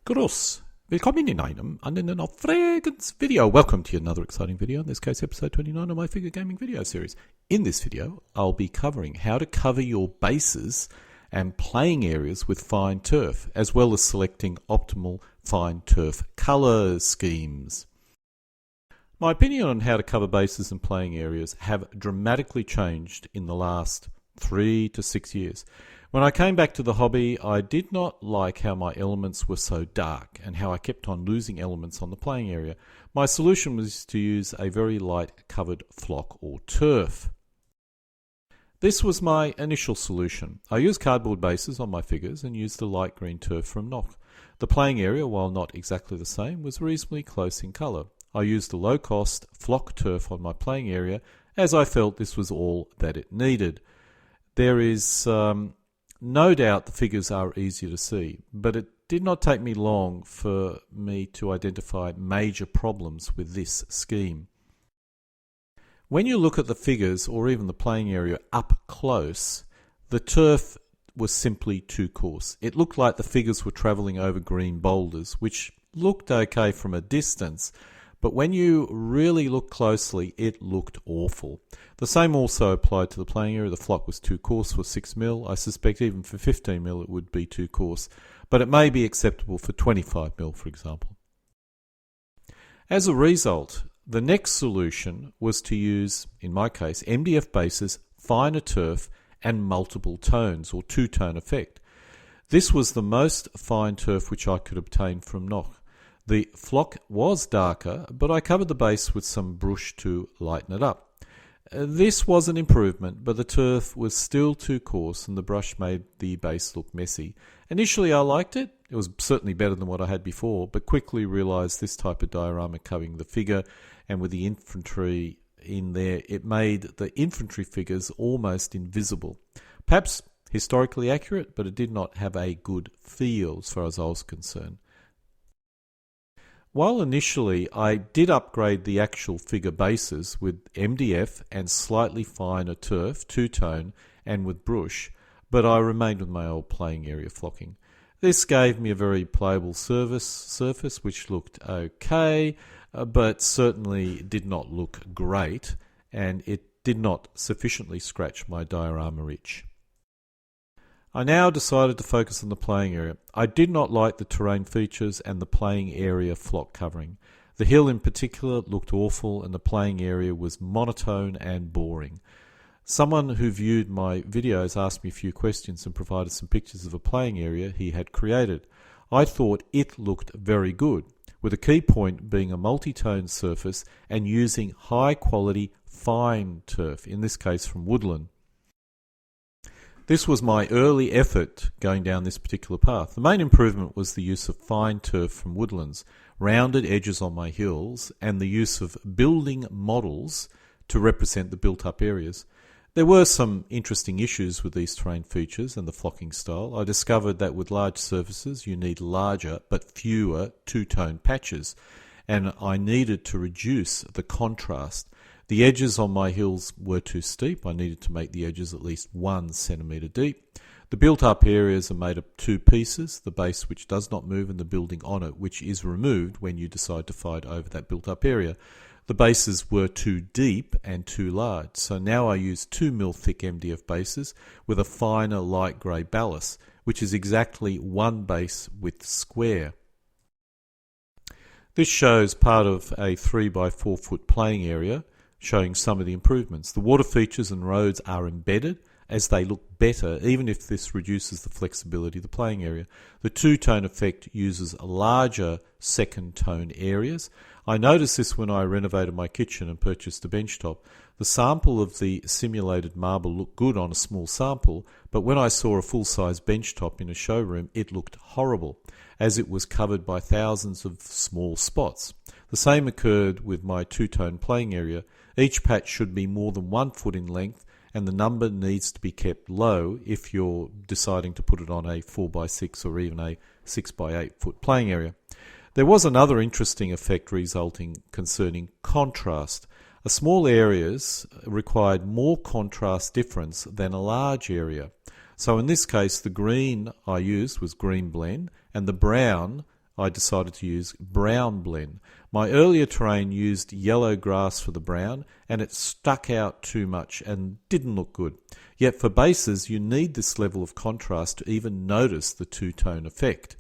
Gruß. Willkommen in einem anderen Aufregens video. Welcome to another exciting video, in this case episode 29 of my figure gaming video series. In this video, I'll be covering how to cover your bases and playing areas with fine turf, as well as selecting optimal fine turf color schemes. My opinion on how to cover bases and playing areas have dramatically changed in the last 3 to 6 years. When I came back to the hobby, I did not like how my elements were so dark and how I kept on losing elements on the playing area. My solution was to use a very light covered flock or turf. This was my initial solution. I used cardboard bases on my figures and used the light green turf from Nock. The playing area, while not exactly the same, was reasonably close in colour. I used the low-cost flock turf on my playing area as I felt this was all that it needed. There is no doubt the figures are easier to see, but it did not take me long for me to identify major problems with this scheme. When you look at the figures or even the playing area up close, the turf was simply too coarse. It looked like the figures were travelling over green boulders, which looked okay from a distance, but when you really look closely, it looked awful. The same also applied to the playing area. The flock was too coarse for 6mm. I suspect even for 15mm it would be too coarse, but it may be acceptable for 25mm, for example. As a result, the next solution was to use, in my case, MDF bases, finer turf, and multiple tones, or two-tone effect. This was the most fine turf which I could obtain from Nock. The flock was darker, but I covered the base with some brush to lighten it up. This was an improvement, but the turf was still too coarse and the brush made the base look messy. Initially I liked it. It was certainly better than what I had before, but quickly realised this type of diorama covering the figure, and with the infantry in there, it made the infantry figures almost invisible. Perhaps historically accurate, but it did not have a good feel as far as I was concerned. While initially I did upgrade the actual figure bases with MDF and slightly finer turf, two-tone, and with brush, but I remained with my old playing area flocking. This gave me a very playable surface which looked okay, but certainly did not look great, and it did not sufficiently scratch my diorama itch. I now decided to focus on the playing area. I did not like the terrain features and the playing area flock covering. The hill in particular looked awful, and the playing area was monotone and boring. Someone who viewed my videos asked me a few questions and provided some pictures of a playing area he had created. I thought it looked very good, with a key point being a multi-tone surface and using high quality fine turf, in this case from woodland. This was my early effort going down this particular path. The main improvement was the use of fine turf from woodlands, rounded edges on my hills, and the use of building models to represent the built-up areas. There were some interesting issues with these terrain features and the flocking style. I discovered that with large surfaces you need larger but fewer two-tone patches, and I needed to reduce the contrast. The edges on my hills were too steep. I needed to make the edges at least 1 centimetre deep. The built-up areas are made of two pieces, the base which does not move and the building on it, which is removed when you decide to fight over that built-up area. The bases were too deep and too large, so now I use 2mm thick MDF bases with a finer light grey ballast, which is exactly one base width square. This shows part of a 3x4 foot playing area, showing some of the improvements. The water features and roads are embedded as they look better, even if this reduces the flexibility of the playing area. The two-tone effect uses larger second tone areas. I noticed this when I renovated my kitchen and purchased a bench top. The sample of the simulated marble looked good on a small sample, but when I saw a full-size bench top in a showroom, it looked horrible, as it was covered by thousands of small spots. The same occurred with my two-tone playing area. Each patch should be more than 1 foot in length, and the number needs to be kept low if you're deciding to put it on a 4x6 or even a 6x8 foot playing area. There was another interesting effect resulting concerning contrast. Small areas required more contrast difference than a large area. So in this case, the green I used was green blend, and the brown I decided to use brown blend. My earlier terrain used yellow grass for the brown, and it stuck out too much and didn't look good. Yet for bases, you need this level of contrast to even notice the two-tone effect.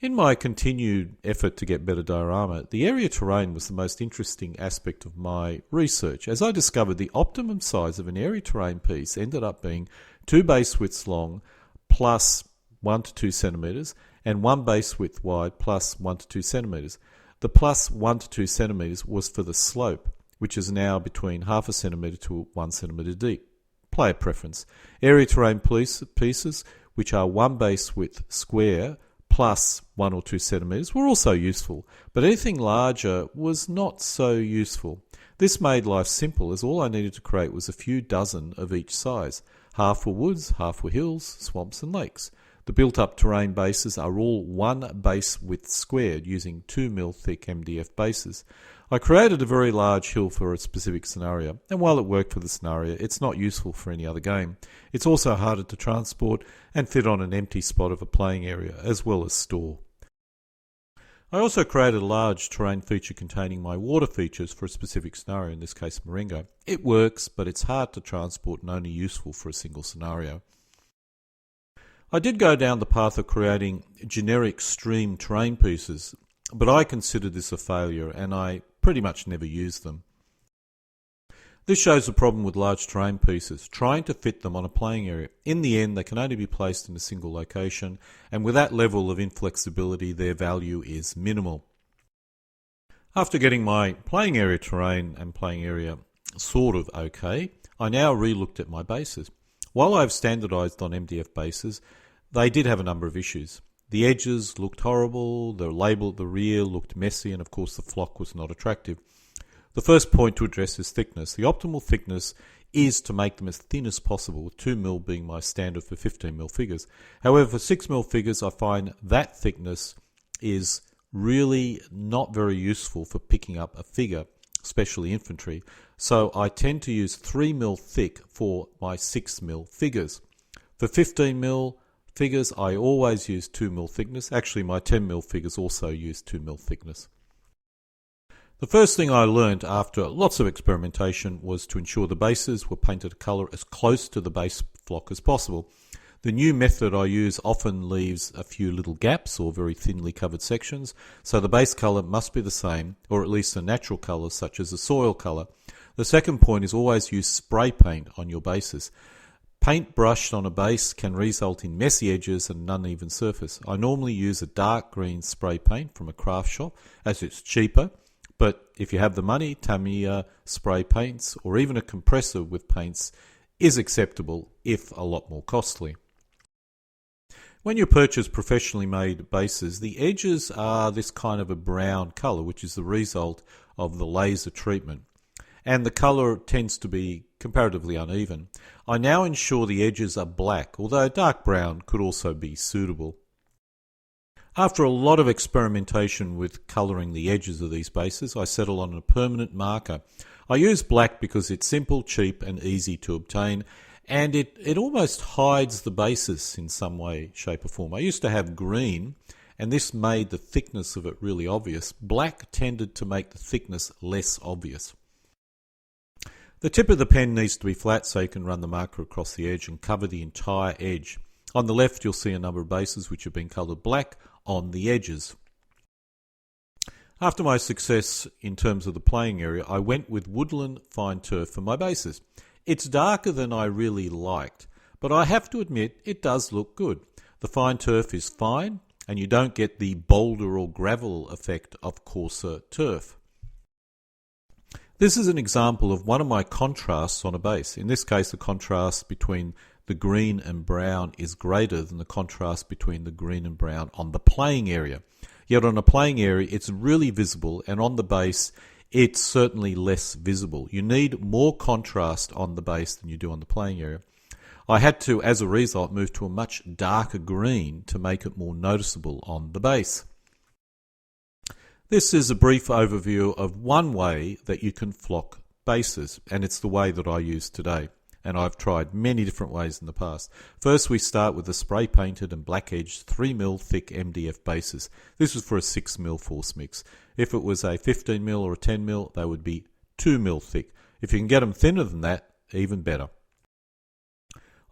In my continued effort to get better diorama, the area terrain was the most interesting aspect of my research, as I discovered the optimum size of an area terrain piece ended up being 2 base widths long plus 1 to 2 centimetres and 1 base width wide plus 1 to 2 centimetres. The plus 1 to 2 centimetres was for the slope, which is now between half a centimetre to 1 centimetre deep. Player preference. Area terrain pieces, which are 1 base width square plus 1 or 2 centimetres, were also useful, but anything larger was not so useful. This made life simple, as all I needed to create was a few dozen of each size. Half were woods, half were hills, swamps and lakes. The built-up terrain bases are all 1 base width squared using 2 mm thick MDF bases. I created a very large hill for a specific scenario, and while it worked for the scenario, it's not useful for any other game. It's also harder to transport and fit on an empty spot of a playing area, as well as store. I also created a large terrain feature containing my water features for a specific scenario, in this case Moringa. It works, but it's hard to transport and only useful for a single scenario. I did go down the path of creating generic stream terrain pieces, but I considered this a failure and I pretty much never used them. This shows the problem with large terrain pieces, trying to fit them on a playing area. In the end, they can only be placed in a single location, and with that level of inflexibility, their value is minimal. After getting my playing area terrain and playing area sort of okay, I now re-looked at my bases. While I've standardized on MDF bases, they did have a number of issues. The edges looked horrible, the label at the rear looked messy, and of course the flock was not attractive. The first point to address is thickness. The optimal thickness is to make them as thin as possible, with 2 mm being my standard for 15 mm figures. However, for 6 mm figures, I find that thickness is really not very useful for picking up a figure, especially infantry. So I tend to use 3 mm thick for my 6 mm figures. For 15 mm figures, I always use 2 mm thickness. Actually, my 10 mm figures also use 2 mm thickness. The first thing I learned after lots of experimentation was to ensure the bases were painted a colour as close to the base flock as possible. The new method I use often leaves a few little gaps or very thinly covered sections, so the base colour must be the same, or at least a natural colour such as a soil colour. The second point is always use spray paint on your bases. Paint brushed on a base can result in messy edges and an uneven surface. I normally use a dark green spray paint from a craft shop as it's cheaper, but if you have the money, Tamiya spray paints or even a compressor with paints is acceptable, if a lot more costly. When you purchase professionally made bases, the edges are this kind of a brown colour, which is the result of the laser treatment, and the colour tends to be comparatively uneven. I now ensure the edges are black, although dark brown could also be suitable. After a lot of experimentation with colouring the edges of these bases, I settle on a permanent marker. I use black because it's simple, cheap and easy to obtain, and it almost hides the bases in some way, shape or form. I used to have green, and this made the thickness of it really obvious. Black tended to make the thickness less obvious. The tip of the pen needs to be flat so you can run the marker across the edge and cover the entire edge. On the left you'll see a number of bases which have been coloured black on the edges. After my success in terms of the playing area, I went with woodland fine turf for my bases. It's darker than I really liked, but I have to admit it does look good. The fine turf is fine, and you don't get the boulder or gravel effect of coarser turf. This is an example of one of my contrasts on a base. In this case, the contrast between the green and brown is greater than the contrast between the green and brown on the playing area. Yet on a playing area, it's really visible, and on the base, it's certainly less visible. You need more contrast on the base than you do on the playing area. I had to, as a result, move to a much darker green to make it more noticeable on the base. This is a brief overview of one way that you can flock bases, and it's the way that I use today. and I've tried many different ways in the past. First, we start with the spray painted and black edged 3mm thick MDF bases. This was for a 6mm force mix. If it was a 15mm or a 10mm, they would be 2mm thick. If you can get them thinner than that, even better.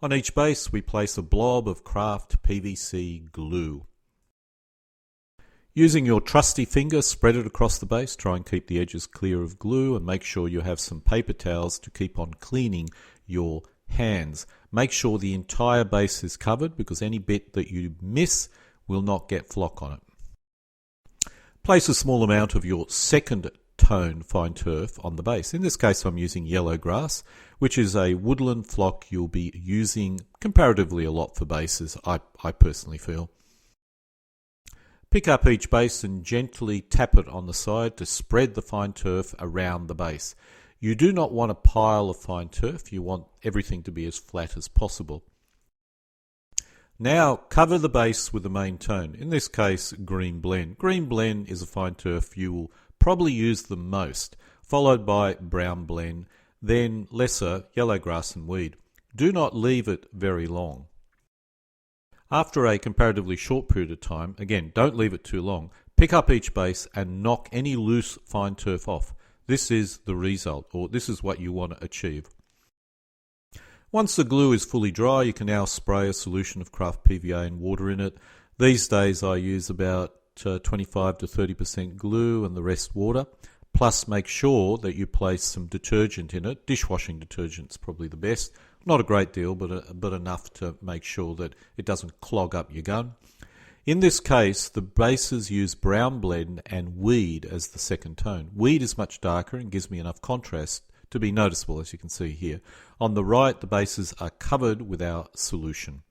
On each base, we place a blob of craft PVC glue. Using your trusty finger, spread it across the base. Try and keep the edges clear of glue, and make sure you have some paper towels to keep on cleaning your hands. Make sure the entire base is covered, because any bit that you miss will not get flock on it. Place a small amount of your second tone fine turf on the base. In this case, I'm using yellow grass, which is a woodland flock you'll be using comparatively a lot for bases, I personally feel. Pick up each base and gently tap it on the side to spread the fine turf around the base. You do not want a pile of fine turf, you want everything to be as flat as possible. Now cover the base with the main tone, in this case green blend. Green blend is a fine turf you will probably use the most, followed by brown blend, then lesser yellow grass and weed. Do not leave it very long. After a comparatively short period of time, again, don't leave it too long, pick up each base and knock any loose fine turf off. This is the result, or this is what you want to achieve. Once the glue is fully dry, you can now spray a solution of craft PVA and water in it. These days I use about 25 to 30% glue and the rest water. Plus make sure that you place some detergent in it. Dishwashing detergent is probably the best. Not a great deal, but enough to make sure that it doesn't clog up your gun. In this case, the bases use brown blend and weed as the second tone. Weed is much darker and gives me enough contrast to be noticeable, as you can see here. On the right, the bases are covered with our solution.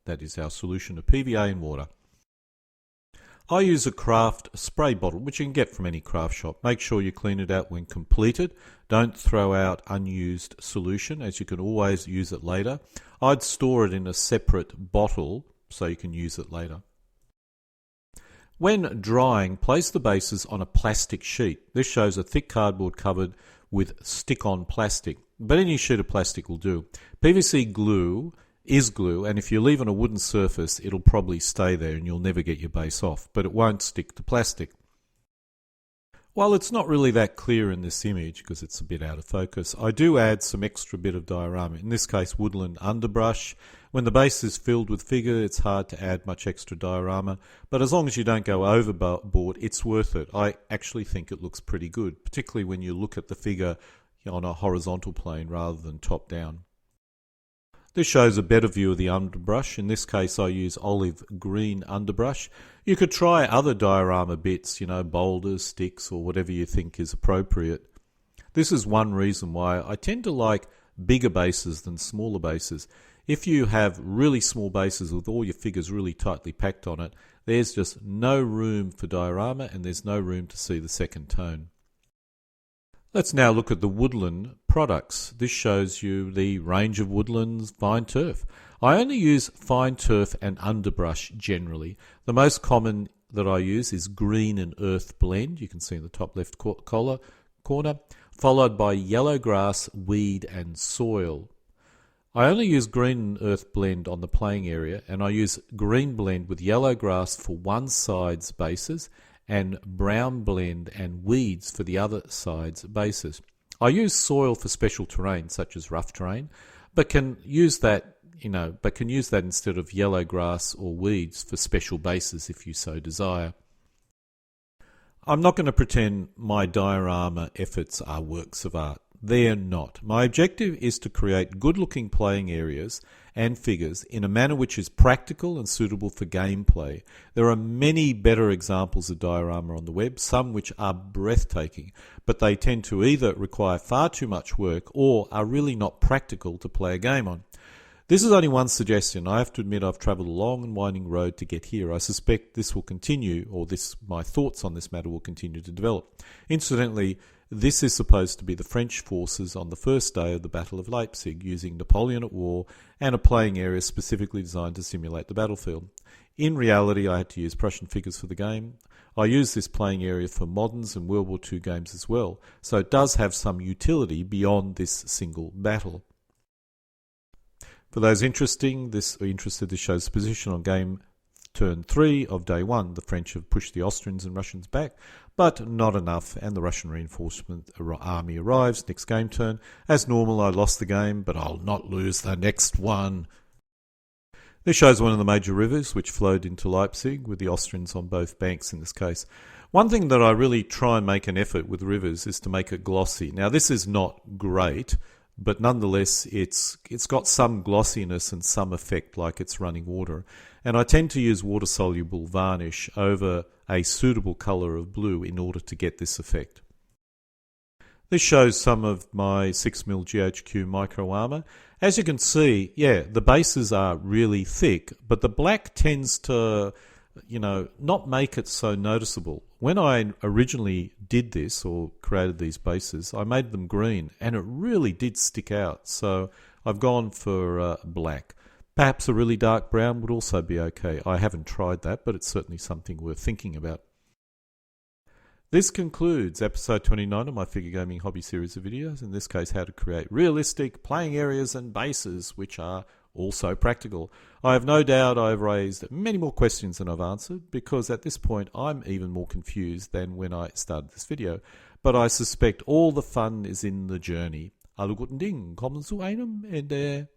That is our solution of PVA and water. I use a craft spray bottle, which you can get from any craft shop. Make sure you clean it out when completed. Don't throw out unused solution, as you can always use it later. I'd store it in a separate bottle so you can use it later. When drying, place the bases on a plastic sheet. This shows a thick cardboard covered with stick-on plastic, but any sheet of plastic will do. PVC glue is glue, and if you leave on a wooden surface, it'll probably stay there and you'll never get your base off, but it won't stick to plastic. While it's not really that clear in this image because it's a bit out of focus, I do add some extra bit of diorama, in this case woodland underbrush. When the base is filled with figure, it's hard to add much extra diorama, but as long as you don't go overboard, it's worth it. I actually think it looks pretty good, particularly when you look at the figure on a horizontal plane rather than top down. This shows a better view of the underbrush. In this case, I use olive green underbrush. You could try other diorama bits, boulders, sticks, or whatever you think is appropriate. This is one reason why I tend to like bigger bases than smaller bases. If you have really small bases with all your figures really tightly packed on it, there's just no room for diorama and there's no room to see the second tone. Let's now look at the woodland products. This shows you the range of woodlands fine turf. I only use fine turf and underbrush generally. The most common that I use is green and earth blend. You can see in the top left corner, followed by yellow grass, weed and soil. I only use green and earth blend on the playing area, and I use green blend with yellow grass for one side's bases and brown blend and weeds for the other side's bases. I use soil for special terrain such as rough terrain, but can use that instead of yellow grass or weeds for special bases if you so desire. I'm not going to pretend my diorama efforts are works of art. They're not. My objective is to create good-looking playing areas and figures in a manner which is practical and suitable for gameplay. There are many better examples of diorama on the web, some which are breathtaking, but they tend to either require far too much work or are really not practical to play a game on. This is only one suggestion. I have to admit I've travelled a long and winding road to get here. I suspect this will continue, or my thoughts on this matter will continue to develop. Incidentally, this is supposed to be the French forces on the first day of the Battle of Leipzig, using Napoleon at war and a playing area specifically designed to simulate the battlefield. In reality, I had to use Prussian figures for the game. I use this playing area for moderns and World War II games as well, so it does have some utility beyond this single battle. For those interested, this shows the position on game turn 3 of day 1. The French have pushed the Austrians and Russians back, but not enough, and the Russian reinforcement army arrives. Next game turn. As normal, I lost the game, but I'll not lose the next one. This shows one of the major rivers which flowed into Leipzig, with the Austrians on both banks in this case. One thing that I really try and make an effort with rivers is to make it glossy. Now, this is not great, but nonetheless it's got some glossiness and some effect like it's running water. And I tend to use water-soluble varnish over a suitable colour of blue in order to get this effect. This shows some of my 6mm GHQ micro armour. As you can see, yeah, the bases are really thick, but the black tends to, not make it so noticeable. When I originally did this or created these bases, I made them green, and it really did stick out. So I've gone for black. Perhaps a really dark brown would also be okay. I haven't tried that, but it's certainly something worth thinking about. This concludes episode 29 of my figure gaming hobby series of videos, in this case how to create realistic playing areas and bases which are also practical. I have no doubt I've raised many more questions than I've answered, because at this point I'm even more confused than when I started this video. But I suspect all the fun is in the journey. Alle guten Dingen kommen zu einem Ende.